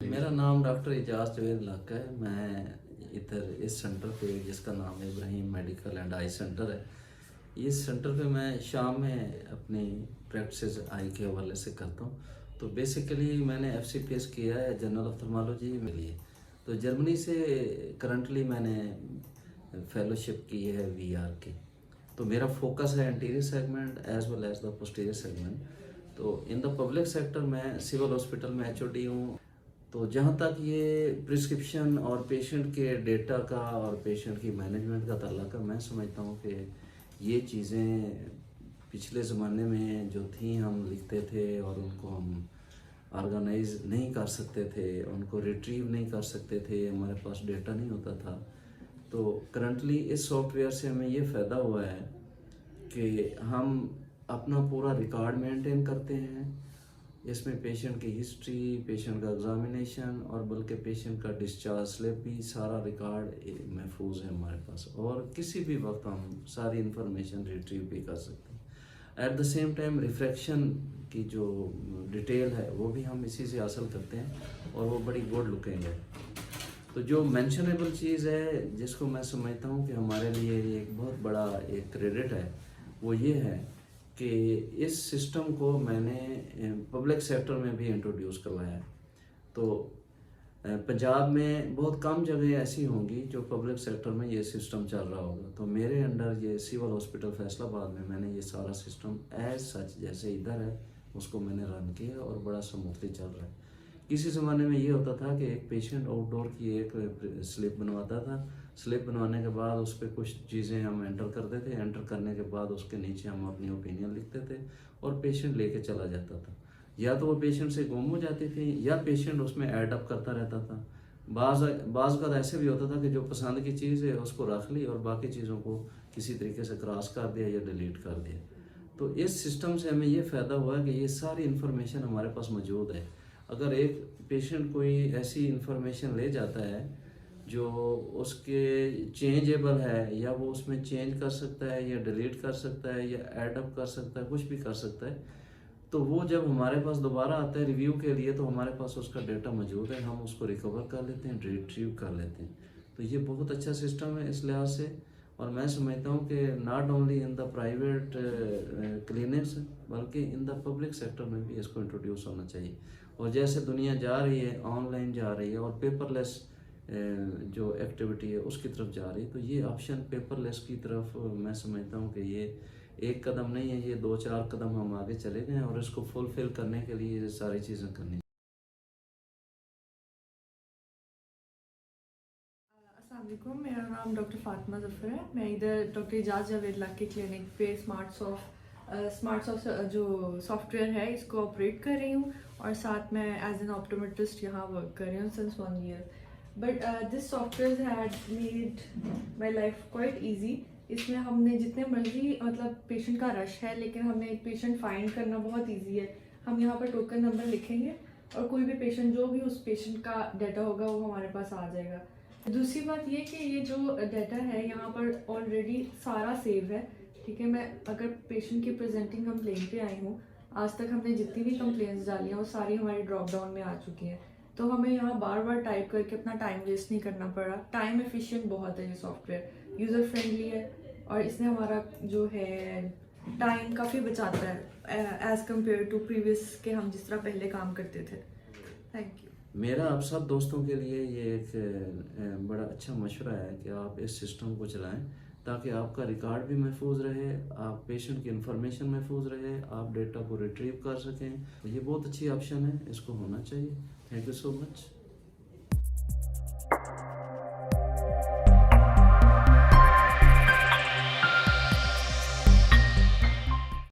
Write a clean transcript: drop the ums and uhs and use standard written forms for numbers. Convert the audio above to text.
मेरा नाम डॉक्टर एजाज जवेद लाका है। मैं इधर इस सेंटर पे, जिसका नाम Ibrahim medical and I centre है, इस सेंटर पे मैं शाम में अपनी प्रैक्टिस आई के हवाले से करता हूँ। तो बेसिकली मैंने एफसीपीएस किया है जनरल ऑफ्थल्मोलॉजी में लिए। तो जर्मनी से करंटली मैंने फेलोशिप की है वीआर की। तो मेरा फोकस है anterior segment as well as the posterior segment. तो इन द पब्लिक सेक्टर मैं सिविल हॉस्पिटल में एचओडी हूँ। तो जहाँ तक ये प्रिस्क्रिप्शन और पेशेंट के डेटा का और पेशेंट की मैनेजमेंट का ताल्लुक है, मैं समझता हूँ कि ये चीज़ें पिछले ज़माने में जो थी हम लिखते थे और उनको हम ऑर्गेनाइज नहीं कर सकते थे, उनको रिट्रीव नहीं कर सकते थे, हमारे पास डेटा नहीं होता था। तो करंटली इस सॉफ्टवेयर से हमें ये फ़ायदा हुआ है कि हम अपना पूरा रिकॉर्ड मेंटेन करते हैं। इसमें पेशेंट की हिस्ट्री, पेशेंट का एग्जामिनेशन और बल्कि पेशेंट का डिस्चार्ज स्लिप भी सारा रिकॉर्ड महफूज है हमारे पास, और किसी भी वक्त हम सारी इंफॉर्मेशन रिट्रीव भी कर सकते हैं। At the same time refraction की जो डिटेल है वो भी हम इसी से हासिल करते हैं और वो बड़ी गुड लुकिंग है। तो जो मेंशनेबल चीज़ है जिसको मैं समझता हूँ कि हमारे लिए एक बहुत बड़ा एक क्रेडिट है, वो ये है कि इस सिस्टम को मैंने पब्लिक सेक्टर में भी इंट्रोड्यूस करवाया है। तो पंजाब में बहुत कम जगह ऐसी होंगी जो पब्लिक सेक्टर में ये सिस्टम चल रहा होगा। तो मेरे अंडर ये सिविल हॉस्पिटल फैसलाबाद में मैंने ये सारा सिस्टम एज सच जैसे इधर है उसको मैंने रन किया और बड़ा स्मूथली चल रहा है। किसी ज़माने में ये होता था कि एक पेशेंट आउटडोर की एक स्लिप बनवाता था। स्लिप बनवाने के बाद उस पर कुछ चीज़ें हम एंटर करते थे, एंटर करने के बाद उसके नीचे हम अपनी ओपिनियन लिखते थे और पेशेंट लेके चला जाता था। या तो वो पेशेंट से गुम हो जाती थी या पेशेंट उसमें ऐड अप करता रहता था। बाज़ का ऐसे भी होता था कि जो पसंद की चीज़ है उसको रख ली और बाकी चीज़ों को किसी तरीके से क्रॉस कर दिया या डिलीट कर दिया। तो इस सिस्टम से हमें ये फ़ायदा हुआ कि ये सारी इन्फॉर्मेशन हमारे पास मौजूद है। अगर एक पेशेंट कोई ऐसी इन्फॉर्मेशन ले जाता है जो उसके चेंजेबल है, या वो उसमें चेंज कर सकता है या डिलीट कर सकता है या ऐड अप कर सकता है, कुछ भी कर सकता है, तो वो जब हमारे पास दोबारा आता है रिव्यू के लिए तो हमारे पास उसका डेटा मौजूद है, हम उसको रिकवर कर लेते हैं, रिट्रीव कर लेते हैं। तो ये बहुत अच्छा सिस्टम है इस लिहाज से। और मैं समझता हूँ कि not only in the private clinics बल्कि इन द पब्लिक सेक्टर में भी इसको इंट्रोड्यूस होना चाहिए। और जैसे दुनिया जा रही है, ऑनलाइन जा रही है और पेपरलेस जो एक्टिविटी है उसकी तरफ जा रही है, तो ये ऑप्शन पेपरलेस की तरफ मैं समझता हूँ कि ये एक कदम नहीं है, ये 2-4 कदम हम आगे चले गए और इसको फुलफिल करने के लिए ये सारी चीज़ें करनी। अस्सलाम वालेकुम, मेरा नाम डॉक्टर फातिमा ज़फ़र है। मैं इधर डॉक्टर एजाज जावेद लाकी क्लिनिक पे स्मार्ट सॉफ्ट जो सॉफ्टवेयर है इसको ऑपरेट कर रही हूँ और साथ में एज एन ऑप्टोमेट्रिस्ट यहाँ वर्क कर रही हूँ since 1 year. But this software had made my life quite easy. इसमें हमने जितने मर्जी मतलब पेशेंट का रश है, लेकिन हमने एक पेशेंट फाइंड करना बहुत ईजी है। हम यहाँ पर टोकन नंबर लिखेंगे और कोई भी पेशेंट जो भी उस पेशेंट का डाटा होगा वो हमारे पास आ जाएगा। दूसरी बात ये कि ये जो डाटा है यहाँ पर ऑलरेडी सारा सेव है। ठीक है, मैं अगर पेशेंट की प्रेजेंटिंग कंप्लेंट पे आई हूँ, आज तक हमने जितनी भी कंप्लेंट्स डाली हैं वो सारी हमारी ड्रॉप डाउन में आ चुकी हैं। तो हमें यहाँ बार बार टाइप करके अपना टाइम वेस्ट नहीं करना पड़ा। टाइम एफिशिएंट बहुत है ये सॉफ्टवेयर, यूज़र फ्रेंडली है और इसने हमारा जो है टाइम काफ़ी बचाता है एज़ कम्पेयर टू प्रीवियस के हम जिस तरह पहले काम करते थे। Thank you. मेरा आप सब दोस्तों के लिए ये एक बड़ा अच्छा मशवरा है कि आप इस सिस्टम को चलाएं ताकि आपका रिकॉर्ड भी महफूज रहे, आप पेशेंट की इंफॉर्मेशन महफूज रहे, आप डेटा को रिट्रीव कर सकें। तो ये बहुत अच्छी ऑप्शन है, इसको होना चाहिए। Thank you so much.